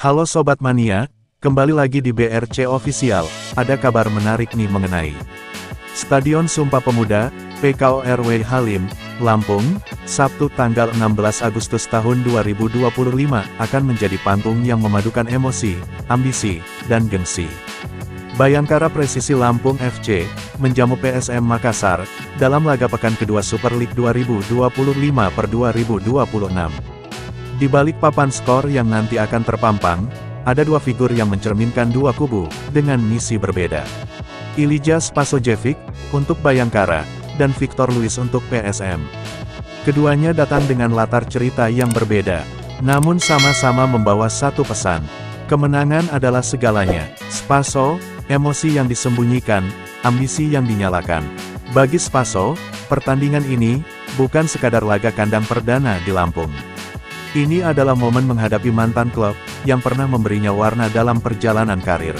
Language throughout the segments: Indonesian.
Halo Sobat Mania, kembali lagi di BRC Official. Ada kabar menarik nih mengenai Stadion Sumpah Pemuda, PKORW Halim, Lampung, Sabtu tanggal 16 Agustus tahun 2025 akan menjadi panggung yang memadukan emosi, ambisi, dan gengsi. Bayangkara Presisi Lampung FC menjamu PSM Makassar dalam laga pekan kedua Super League 2025/2026. Di balik papan skor yang nanti akan terpampang, ada dua figur yang mencerminkan dua kubu dengan misi berbeda. Ilija Spasojevic untuk Bayangkara dan Victor Luis untuk PSM. Keduanya datang dengan latar cerita yang berbeda, namun sama-sama membawa satu pesan. Kemenangan adalah segalanya. Spaso, emosi yang disembunyikan, ambisi yang dinyalakan. Bagi Spaso, pertandingan ini bukan sekadar laga kandang perdana di Lampung. Ini adalah momen menghadapi mantan klub yang pernah memberinya warna dalam perjalanan karir.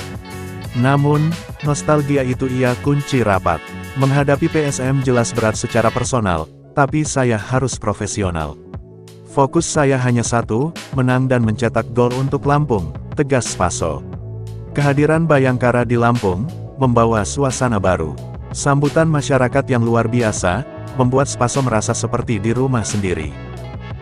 Namun, nostalgia itu ia kunci rapat. Menghadapi PSM jelas berat secara personal, tapi saya harus profesional. Fokus saya hanya satu, menang dan mencetak gol untuk Lampung, tegas Spaso. Kehadiran Bayangkara di Lampung membawa suasana baru. Sambutan masyarakat yang luar biasa membuat Spaso merasa seperti di rumah sendiri.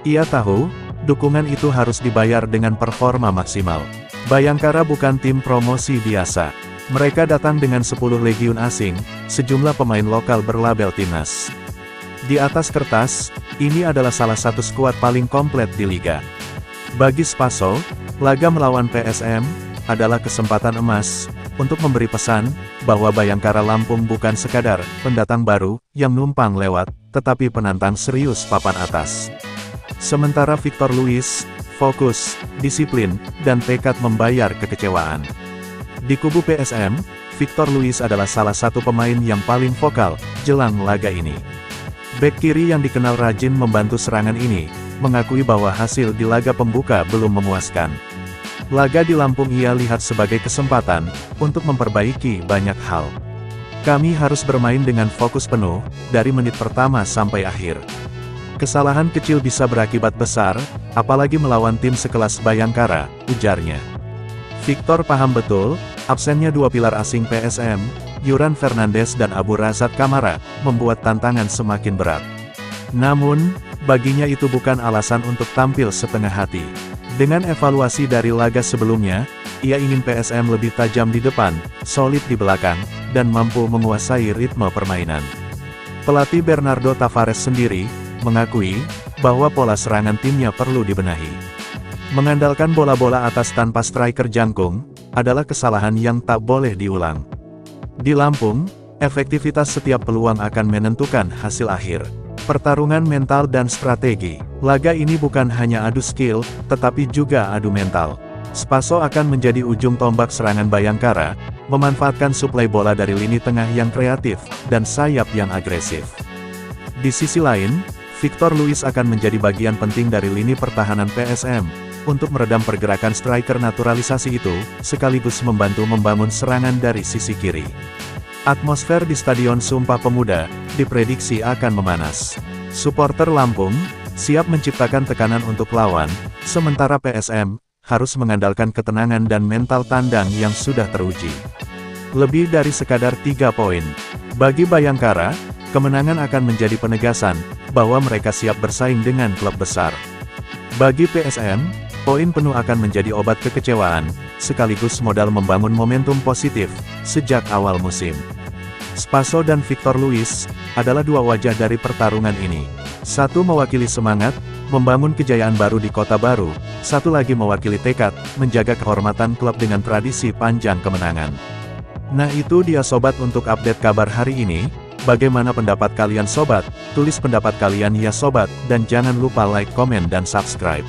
Ia tahu, dukungan itu harus dibayar dengan performa maksimal. Bayangkara bukan tim promosi biasa. Mereka datang dengan 10 legiun asing, sejumlah pemain lokal berlabel timnas. Di atas kertas, ini adalah salah satu skuad paling komplit di liga. Bagi Spaso, laga melawan PSM adalah kesempatan emas untuk memberi pesan bahwa Bayangkara Lampung bukan sekadar pendatang baru yang numpang lewat, tetapi penantang serius papan atas. Sementara Victor Luis, fokus, disiplin, dan tekad membayar kekecewaan. Di kubu PSM, Victor Luis adalah salah satu pemain yang paling vokal jelang laga ini. Bek kiri yang dikenal rajin membantu serangan ini, mengakui bahwa hasil di laga pembuka belum memuaskan. Laga di Lampung ia lihat sebagai kesempatan untuk memperbaiki banyak hal. Kami harus bermain dengan fokus penuh, dari menit pertama sampai akhir. Kesalahan kecil bisa berakibat besar, apalagi melawan tim sekelas Bayangkara, ujarnya. Victor paham betul, absennya dua pilar asing PSM, Yuran Fernandes dan Abu Razak Kamara, membuat tantangan semakin berat. Namun, baginya itu bukan alasan untuk tampil setengah hati. Dengan evaluasi dari laga sebelumnya, ia ingin PSM lebih tajam di depan, solid di belakang, dan mampu menguasai ritme permainan. Pelatih Bernardo Tavares sendiri mengakui bahwa pola serangan timnya perlu dibenahi. Mengandalkan bola-bola atas tanpa striker jangkung adalah kesalahan yang tak boleh diulang. Di Lampung, efektivitas setiap peluang akan menentukan hasil akhir. Pertarungan mental dan strategi. Laga ini bukan hanya adu skill, tetapi juga adu mental. Spaso akan menjadi ujung tombak serangan Bayangkara, memanfaatkan suplai bola dari lini tengah yang kreatif dan sayap yang agresif. Di sisi lain, Victor Luis akan menjadi bagian penting dari lini pertahanan PSM, untuk meredam pergerakan striker naturalisasi itu, sekaligus membantu membangun serangan dari sisi kiri. Atmosfer di Stadion Sumpah Pemuda diprediksi akan memanas. Supporter Lampung siap menciptakan tekanan untuk lawan, sementara PSM harus mengandalkan ketenangan dan mental tandang yang sudah teruji. Lebih dari sekadar 3 poin. Bagi Bayangkara, kemenangan akan menjadi penegasan bahwa mereka siap bersaing dengan klub besar. Bagi PSM, poin penuh akan menjadi obat kekecewaan, sekaligus modal membangun momentum positif sejak awal musim. Spaso dan Victor Luis adalah dua wajah dari pertarungan ini. Satu mewakili semangat, membangun kejayaan baru di kota baru, satu lagi mewakili tekad, menjaga kehormatan klub dengan tradisi panjang kemenangan. Nah itu dia sobat untuk update kabar hari ini. Bagaimana pendapat kalian sobat? Tulis pendapat kalian ya sobat, dan jangan lupa like, komen dan subscribe.